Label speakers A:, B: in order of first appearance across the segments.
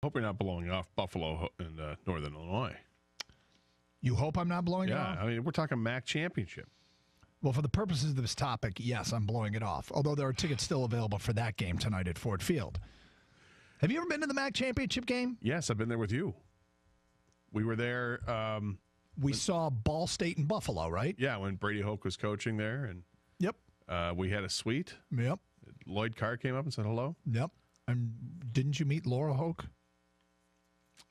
A: Hope you're not blowing off Buffalo in Northern Illinois.
B: You hope I'm not blowing it off?
A: Yeah, I mean, we're talking MAC championship.
B: Well, for the purposes of this topic, yes, I'm blowing it off. Although there are tickets still available for that game tonight at Ford Field. Have you ever been to the MAC championship game?
A: Yes, I've been there with you. We were there.
B: We saw Ball State and Buffalo, right?
A: Yeah, when Brady Hoke was coaching there. And
B: Yep.
A: we had a suite.
B: Yep.
A: Lloyd Carr came up and said hello.
B: Yep. And didn't you meet Laura Hoke?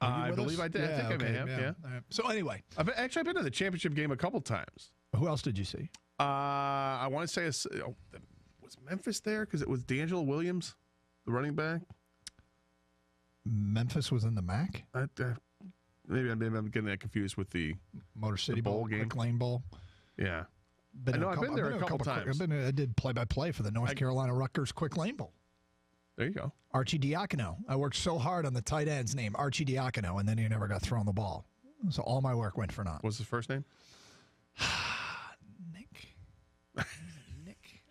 A: I believe I did.
B: Yeah,
A: I think
B: okay,
A: I may have, yeah.
B: All right. So anyway.
A: I've been to the championship game a couple times.
B: Who else did you see?
A: I want to say, was Memphis there? Because it was D'Angelo Williams, the running back.
B: Memphis was in the MAC?
A: Maybe I'm getting that confused with the
B: Motor City
A: bowl game.
B: Quick Lane Bowl.
A: Yeah. I've been there a couple times.
B: I did play-by-play for the North Carolina Rutgers Quick Lane Bowl.
A: There you go.
B: Archie Diacono. I worked so hard on the tight end's name, Archie Diacono, and then he never got thrown the ball. So all my work went for naught.
A: What's his first name?
B: Nick.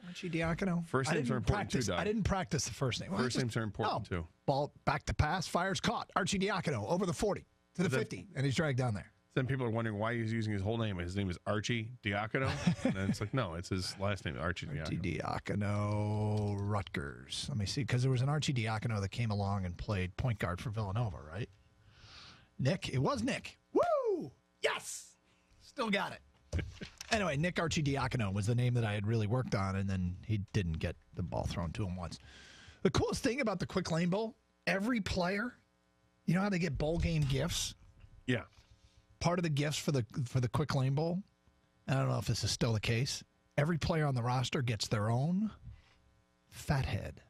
B: Archie Diacono.
A: First names are important too, Doug.
B: I didn't practice the first name.
A: First names are important too.
B: Ball back to pass, fires caught. Archie Diacono over the 40 to the 50, and he's dragged down there.
A: Then people are wondering why he's using his whole name. His name is Archie Diacono. And then it's like, no, it's his last name, Archie Diacono.
B: Archie Diacono, Rutgers. Let me see, because there was an Archie Diacono that came along and played point guard for Villanova, right? Nick. It was Nick. Woo! Yes! Still got it. Anyway, Nick Archie Diacono was the name that I had really worked on, and then he didn't get the ball thrown to him once. The coolest thing about the Quick Lane Bowl, every player, you know how they get bowl game gifts?
A: Yeah.
B: Part of the gifts for the Quick Lane Bowl, and I don't know if this is still the case, every player on the roster gets their own fathead.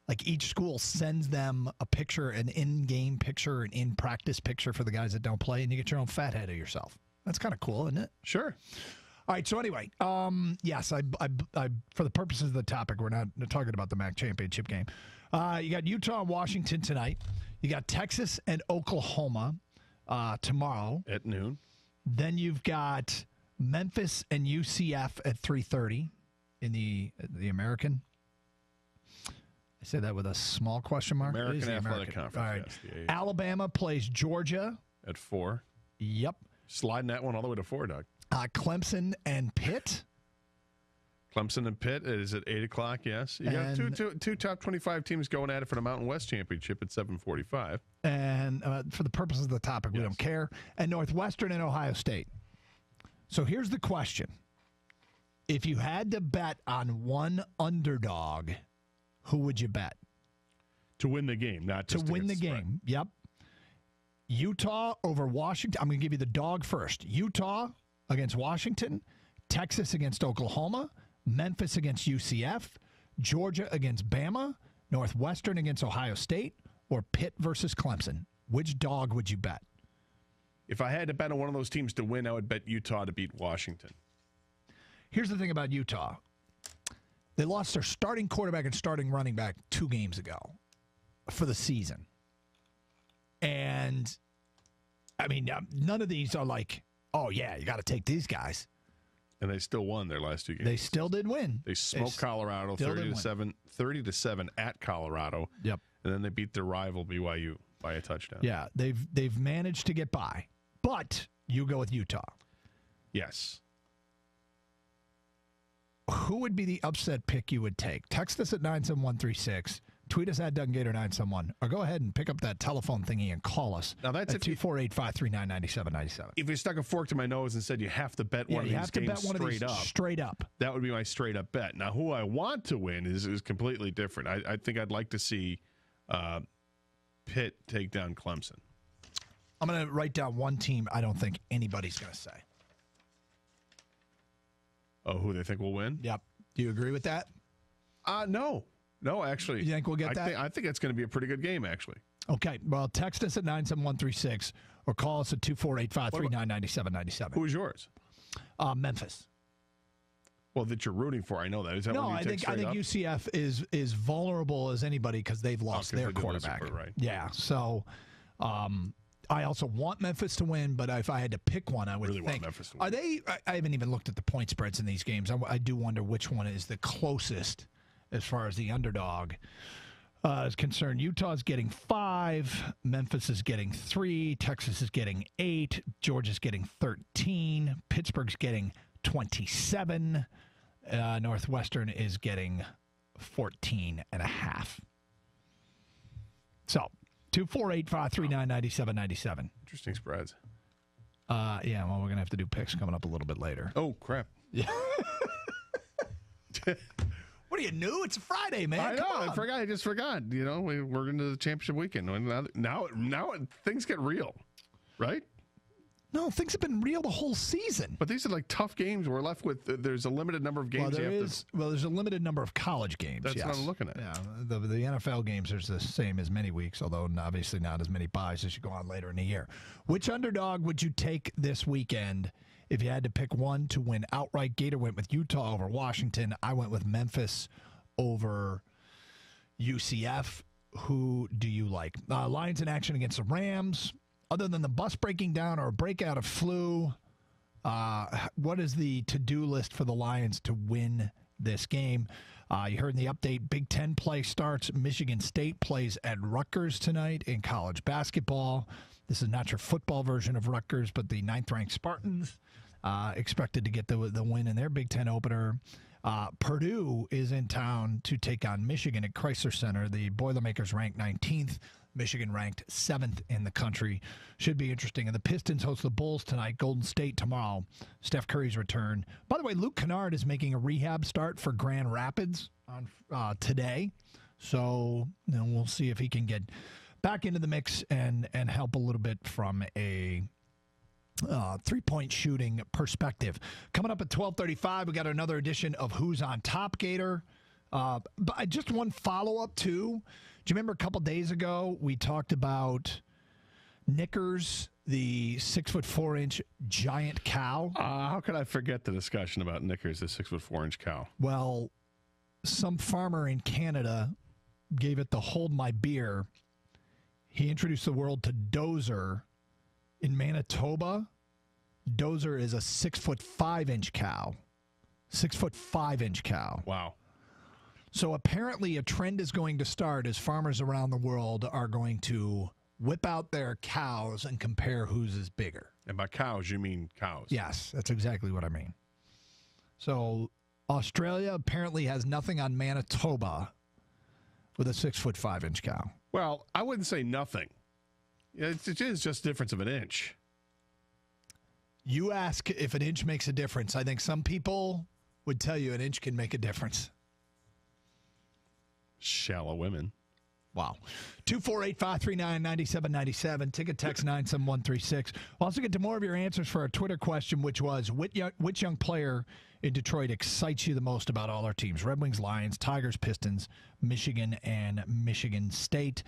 B: Like each school sends them a picture, an in-game picture, an in-practice picture for the guys that don't play, and you get your own fathead of yourself. That's kind of cool, isn't it?
A: Sure.
B: All right, so anyway, yes, I for the purposes of the topic, we're not talking about the MAC championship game. You got Utah and Washington tonight. You got Texas and Oklahoma tomorrow
A: at noon.
B: Then you've got Memphis and UCF at 3:30 in the American. I said that with a small question mark.
A: American Athletic Conference.
B: All right.
A: Yes,
B: Alabama plays Georgia
A: at 4.
B: Yep.
A: Sliding that one all the way to 4, Doug.
B: Clemson and Pitt.
A: Clemson and Pitt is at 8 o'clock, yes. You got two top 25 teams going at it for the Mountain West Championship at 7:45.
B: And for the purposes of the topic, we don't care. And Northwestern and Ohio State. So here's the question. If you had to bet on one underdog, who would you bet?
A: To win the game, not just
B: to win the game. Yep. Utah over Washington. I'm going to give you the dog first. Utah against Washington, Texas against Oklahoma, Memphis against UCF, Georgia against Bama, Northwestern against Ohio State, or Pitt versus Clemson. Which dog would you bet?
A: If I had to bet on one of those teams to win, I would bet Utah to beat Washington.
B: Here's the thing about Utah. They lost their starting quarterback and starting running back 2 games ago for the season. And, I mean, none of these are like, oh, yeah, you got to take these guys.
A: And they still won their last 2 games.
B: They still did win.
A: They smoked Colorado 30-7 at Colorado.
B: Yep.
A: And then they beat their rival BYU by a touchdown.
B: Yeah, they've managed to get by. But you go with Utah.
A: Yes.
B: Who would be the upset pick you would take? Text us at 97136. Tweet us at Doug Gator 971. Or go ahead and pick up that telephone thingy and call us.
A: Now that's
B: at 248-539-9797.
A: If you stuck a fork to my nose and said you have to bet one of these games straight up, that would be my straight up bet. Now, who I want to win is completely different. I think I'd like to see Pitt take down Clemson.
B: I'm going to write down one team I don't think anybody's going to say.
A: Oh, who they think will win?
B: Yep. Do you agree with that?
A: No. No, actually.
B: You think we'll get that?
A: I think it's going to be a pretty good game, actually.
B: Okay. Well, text us at 97136 or call us at 248-539-9797.
A: Who's yours?
B: Memphis.
A: Well, that you're rooting for, I know that. Is that
B: no, I think UCF is vulnerable as anybody because they've lost their quarterback.
A: Right.
B: Yeah. So, I also want Memphis to win, but if I had to pick one, I would
A: really
B: think.
A: Want Memphis to win.
B: Are they? I haven't even looked at the point spreads in these games. I do wonder which one is the closest as far as the underdog. is concerned, Utah's getting 5, Memphis is getting 3, Texas is getting 8, Georgia's getting 13, Pittsburgh's getting 27, Northwestern is getting 14.5. So, 248-539-9797.
A: Interesting spreads.
B: Yeah, well, we're going to have to do picks coming up a little bit later.
A: Oh, crap.
B: Yeah. What are you new? It's a Friday, man.
A: I know. I forgot. I just forgot. You know, we're into the championship weekend. Now things get real, right?
B: No, things have been real the whole season.
A: But these are like tough games. We're left with. There's a limited number of games.
B: Well, there's a limited number of college games.
A: That's what I'm looking at.
B: Yeah, the NFL games are the same as many weeks, although obviously not as many buys as you go on later in the year. Which underdog would you take this weekend if you had to pick one to win outright? Gator went with Utah over Washington. I went with Memphis over UCF. Who do you like? Lions in action against the Rams. Other than the bus breaking down or a breakout of flu, what is the to-do list for the Lions to win this game? You heard in the update, Big Ten play starts. Michigan State plays at Rutgers tonight in college basketball. This is not your football version of Rutgers, but the 9th-ranked Spartans expected to get the win in their Big Ten opener. Purdue is in town to take on Michigan at Chrysler Center. The Boilermakers ranked 19th. Michigan ranked 7th in the country. Should be interesting. And the Pistons host the Bulls tonight. Golden State tomorrow. Steph Curry's return. By the way, Luke Kennard is making a rehab start for Grand Rapids on today. So we'll see if he can get back into the mix and help a little bit from a three-point shooting perspective. Coming up at 12:35, we got another edition of Who's on Top, Gator. But just one follow-up, too. Do you remember a couple days ago we talked about Knickers, the 6'4" giant cow?
A: How could I forget the discussion about Knickers, the 6'4" cow?
B: Well, some farmer in Canada gave it the hold my beer. He introduced the world to Dozer in Manitoba. Dozer is a 6'5" cow. 6'5" cow.
A: Wow.
B: So apparently a trend is going to start as farmers around the world are going to whip out their cows and compare whose is bigger.
A: And by cows, you mean cows.
B: Yes, that's exactly what I mean. So Australia apparently has nothing on Manitoba with a 6'5" cow.
A: Well, I wouldn't say nothing. It is just a difference of an inch.
B: You ask if an inch makes a difference. I think some people would tell you an inch can make a difference.
A: Shallow women.
B: Wow. 248-539-9797. Ticket text 97136. We'll also get to more of your answers for our Twitter question, which was, which young player in Detroit excites you the most about all our teams? Red Wings, Lions, Tigers, Pistons, Michigan, and Michigan State.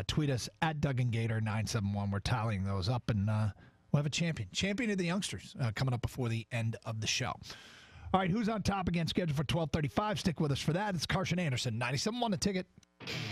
B: Tweet us at Doug and Gator 971. We're tallying those up, and we'll have a champion. Champion of the youngsters coming up before the end of the show. All right, who's on top again? Scheduled for 12:35. Stick with us for that. It's Karsch and Anderson, 97.1 The Ticket.